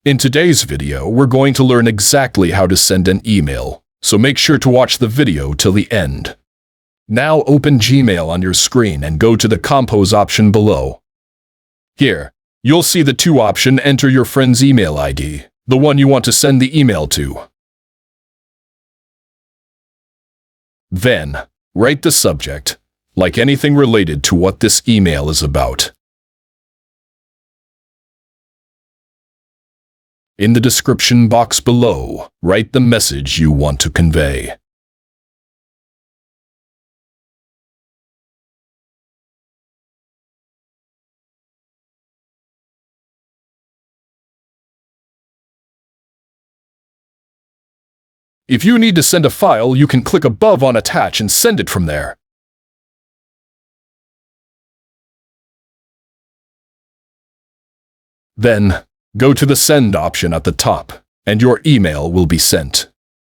In today's video, we're going to learn exactly how to send an email, so make sure to watch the video till the end. Now open Gmail on your screen and go to the Compose option below. Here, you'll see the two option enter your friend's email ID, the one you want to send the email to. Then, write the subject, like anything related to what this email is about. In the description box below, write the message you want to convey. If you need to send a file, you can click above on Attach and send it from there. Then, go to the Send option at the top, and your email will be sent.